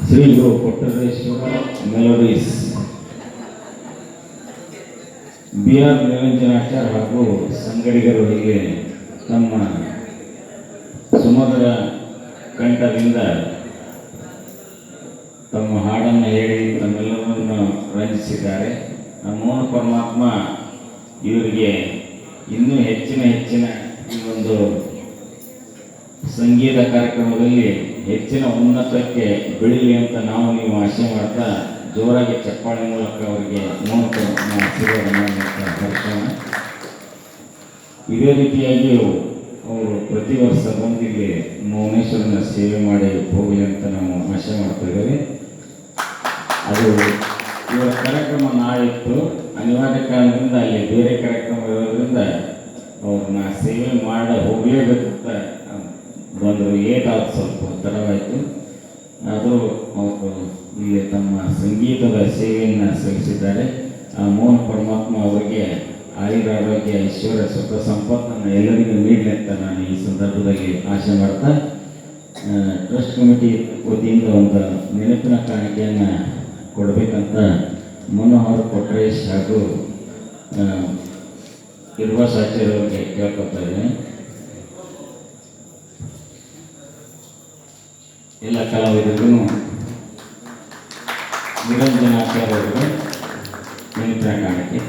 ಶ್ರೀ ಗುರು ಕೊಟ್ಟರೇಶ್ವರ melodies B R ನಿರಂಜನಾಚಾರ್ ಹಾಗೂ ಸಂಗಡಿಗರು ಇಲ್ಲಿ ತಮ್ಮ ಸುಮಧುರ ಕಂಠದಿಂದ ತಮ್ಮ ಹಾಡನ್ನು ಹೇಳಿ ತಮ್ಮೆಲ್ಲರನ್ನು ರಂಜಿಸಿದ್ದಾರೆ. ಮೋಹನ ಪರಮಾತ್ಮ ಇವರಿಗೆ ಇನ್ನೂ ಹೆಚ್ಚಿನ ಈ ಒಂದು ಸಂಗೀತ ಕಾರ್ಯಕ್ರಮದಲ್ಲಿ ಹೆಚ್ಚಿನ ಉನ್ನತಕ್ಕೆ ಬೆಳೀಲಿ ಅಂತ ನೀವು ಆಶೆ ಮಾಡ್ತಾ ಜೋರಾಗಿ ಚಪ್ಪಾಳೆ ಮೂಲಕ ಅವರಿಗೆ ಮೋಹನ ಪರಮಾತ್ಮ ಆಶೀರ್ವಾದ. ಇದೇ ರೀತಿಯಾಗಿ ಅವರು ಪ್ರತಿ ವರ್ಷ ಬಂದಿಲ್ಲಿ ಮೌನೇಶ್ವರನ ಸೇವೆ ಮಾಡಿ ಹೋಗಲಿ ಅಂತ ನಾವು ಆಶೆ ಮಾಡ್ತಾ ಇದ್ದೇವೆ. ಅದು ಇವರ ಕಾರ್ಯಕ್ರಮ ನಾಳಿತ್ತು, ಅನಿವಾರ್ಯ ಕಾರಣದಿಂದ ಅಲ್ಲಿ ಬೇರೆ ಕಾರ್ಯಕ್ರಮ ಇರೋದ್ರಿಂದ ಅವ್ರನ್ನ ಸೇವೆ ಮಾಡಿ ಹೋಗಲೇಬೇಕಂತ ಬಂದರು. ಏಟಾದ ಸ್ವಲ್ಪ ತಡವಾಯಿತು. ಅದು ಅವರು ಇಲ್ಲಿ ತಮ್ಮ ಸಂಗೀತದ ಸೇವೆಯನ್ನು ಸಲ್ಲಿಸಿದ್ದಾರೆ. ಆ ಮೋಹನ ಪರಮಾತ್ಮ ಅವರಿಗೆ ಆಯುರಾರೋಗ್ಯ ಐಶ್ವರ್ಯ ಸುಖ ಸಂಪತ್ತನ್ನು ಎಲ್ಲರಿಗೂ ನೀಡಲಿ ಅಂತ ನಾನು ಈ ಸಂದರ್ಭದಲ್ಲಿ ಆಶೆ ಮಾಡ್ತಾ ಟ್ರಸ್ಟ್ ಕಮಿಟಿ ವತಿಯಿಂದ ಒಂದು ನೆನಪಿನ ಕಾಣಿಕೆಯನ್ನು ಕೊಡಬೇಕಂತ ಮನೋಹರ್ ಕೊಟ್ರೇಶ್ ಹಾಗೂ ಇರ್ವಾಸಾಚಾರ್ಯ ಅವರಿಗೆ ಕೇಳ್ಕೊತಾ ಇದ್ದೇನೆ. ಎಲ್ಲ ಕಲಾವಿದರಿಗೂ ನಿರಂಜನಾಚಾರ್ಯ ಅವರಿಗೆ ನೆನಪಿನ ಕಾಣಿಕೆ.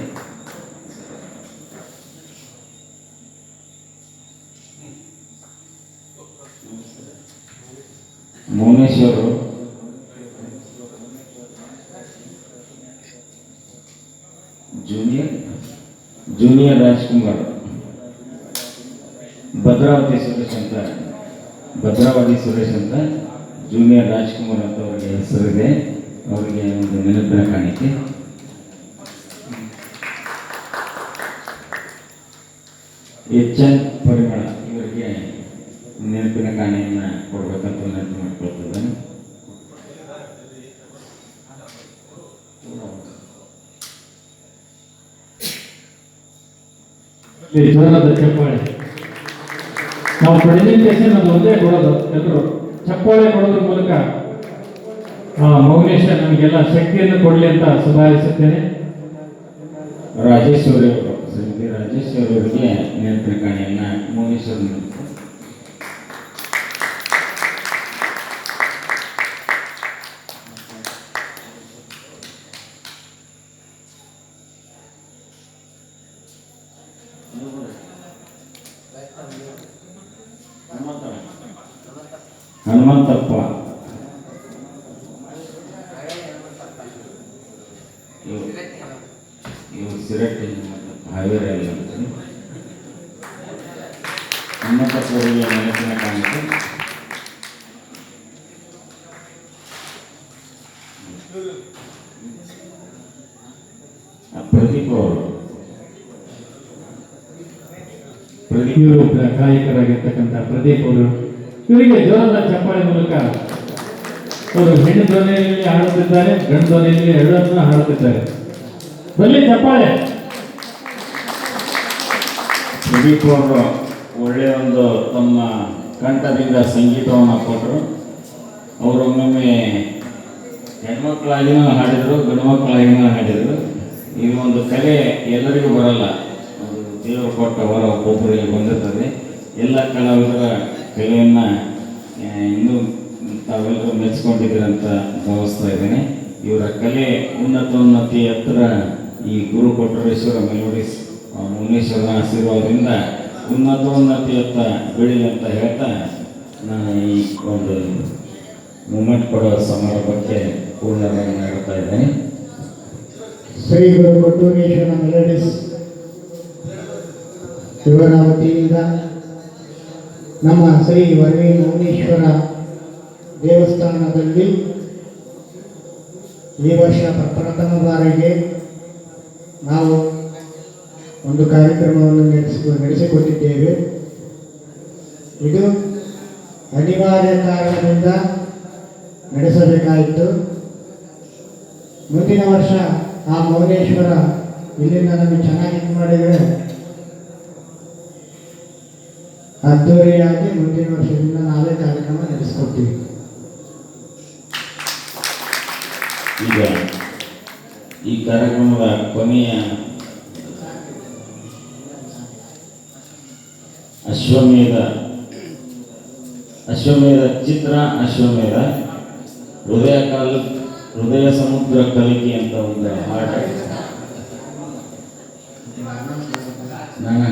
ಮೌನೇಶ್ವರು ಜೂನಿಯರ್ ರಾಜ್ಕುಮಾರ್ ಭದ್ರಾವತಿ ಸುರೇಶ್ ಅಂತ ಜೂನಿಯರ್ ರಾಜ್ಕುಮಾರ್ ಅಂತ ಅವರಿಗೆ ಹೆಸರಿದೆ. ಅವರಿಗೆ ಒಂದು ನೆನಪಿನ ಕಾಣಿಕೆ. ಎಚ್.ಎನ್. ಪರಿಮಳ ಇವರಿಗೆ ನೆನಪಿನ ಕಾಣಿಕೆಯನ್ನು ಕೊಡ್ಬೇಕಂತ ನೆನಪು ಮಾಡ್ಕೊಳ್ತಿದ್ದೇನೆ. ಜೋರಾದ ಚಪ್ಪಾಳೆ. ನಾವು ಪ್ರೆಸೆಂಟೇಷನ್ ಅದು ಒಂದೇ ಕೊಡೋದು, ಎಲ್ಲರೂ ಚಪ್ಪಾಳೆ ಕೊಡೋದ್ರ ಮೂಲಕ ಮೌನೇಶ ನಮಗೆಲ್ಲ ಶಕ್ತಿಯನ್ನು ಕೊಡಲಿ ಅಂತ ಶುಭಾಯಿಸುತ್ತೇನೆ. ರಾಜೇಶ್ವರಿ ಅವರಿಗೆ ನೆನಪಿನ ಕಾಣಿಕೆಯನ್ನು ಮೌನೇಶ್ವರ ಹನುಮಂತಪ್ಪ ಇವರು ಸಿರಟ್ಟಿ ಹಾವೇರಿ ಅಲ್ಲಿ ಹನುಮಂತಪ್ಪ ಅವರಿಗೆ ನೆನಪಿನ ಕಾಣಿಕೆ. ಪ್ರದೀಪ್ ಅವರು ಗಾಯಕರಾಗಿರ್ತಕ್ಕಂಥ ಪ್ರದೀಪ್ ಅವರು ಇವರಿಗೆ ಜೋರಾದ ಚಪ್ಪಾಳೆ ಮೂಲಕ ಅವರು ಹೆಣ್ಣು ಧ್ವನಿಯಲ್ಲಿ ಹಾಡುತ್ತಿದ್ದಾರೆ, ಗಂಡು ಧ್ವನಿಯಲ್ಲಿ ಎರಡನ್ನೂ ಹಾಡುತ್ತಿದ್ದಾರೆ. ಬರಲಿ ಚಪ್ಪಾಳೆ. ಪ್ರದೀಪ್ ಅವರು ಒಳ್ಳೆಯ ಒಂದು ತಮ್ಮ ಕಂಠದಿಂದ ಸಂಗೀತವನ್ನು ಕೊಟ್ಟರು. ಅವರೊಮ್ಮೊಮ್ಮೆ ಹೆಣ್ಮಕ್ಳಾಗಿನೂ ಹಾಡಿದರು, ಗಂಡು ಮಕ್ಕಳಾಗಿನೂ ಹಾಡಿದರು. ಇದು ಒಂದು ಕಲೆ ಎಲ್ಲರಿಗೂ ಬರಲ್ಲ, ಅದು ದೇವರು ಕೊಟ್ಟ ವರ ಒಬ್ಬೊಬ್ಬರಿಗೆ ಬಂದಿರ್ತದೆ. ಎಲ್ಲ ಕಲಾವಿದರ ಕಲೆಯನ್ನು ಇನ್ನೂ ತಾವೆಲ್ಲರೂ ಮೆಚ್ಚಿಕೊಂಡಿದ್ದೀರಂತ ಭಾವಿಸ್ತಾ ಇದ್ದೇನೆ. ಇವರ ಕಲೆ ಉನ್ನತಿ ಎತ್ತರ ಈ ಗುರು ಕೊಟ್ಟರೇಶ್ವರ ಮೆಲೋಡೀಸ್ ಮೌನೇಶ್ವರನ ಆಶೀರ್ವಾದದಿಂದ ಉನ್ನತಿಯತ್ತ ಬೆಳೀಲಿ ಅಂತ ಹೇಳ್ತಾ ನಾನು ಈ ಒಂದು ಮೂಮೆಂಟ್ ಕೊಡೋ ಸಮಾರಂಭಕ್ಕೆ ಪೂರ್ಣವಾಗಿ ಹೇಳ್ತಾ ಇದ್ದೇನೆ. ಶ್ರೀ ಗುರು ಕೊಟ್ಟೂರೇಶ್ವರ ಮೆಲೋಡೀಸ್ ಇವರ ವತಿಯಿಂದ ನಮ್ಮ ಶ್ರೀ ವರವಿ ಮೌನೇಶ್ವರ ದೇವಸ್ಥಾನದಲ್ಲಿ ಈ ವರ್ಷ ಪ್ರಥಮ ಬಾರಿಗೆ ನಾವು ಒಂದು ಕಾರ್ಯಕ್ರಮವನ್ನು ನಡೆಸಿಕೊಟ್ಟಿದ್ದೇವೆ. ಇದು ಅನಿವಾರ್ಯ ಕಾರಣದಿಂದ ನಡೆಸಬೇಕಾಯಿತು. ಮುಂದಿನ ವರ್ಷ ಆ ಮೌನೇಶ್ವರ ಇಲ್ಲಿಂದ ನಮಗೆ ಚೆನ್ನಾಗಿ ಮಾಡಿದರೆ ಅದ್ದೂರಿಯಾಗಿ ಮುಂದಿನ ವರ್ಷದಿಂದ ನಾವೇ ಕಾರ್ಯಕ್ರಮ ನಡೆಸ್ಕೊಡ್ತೀವಿ. ಈಗ ಈ ಕಾರ್ಯಕ್ರಮದ ಕೊನೆಯ ಅಶ್ವಮೇಧ ಚಿತ್ರ ಅಶ್ವಮೇಧ ಹೃದಯ ಸಮುದ್ರ ಕಲಿಕೆ ಅಂತ ಒಂದು ಹಾಡು ನಾನು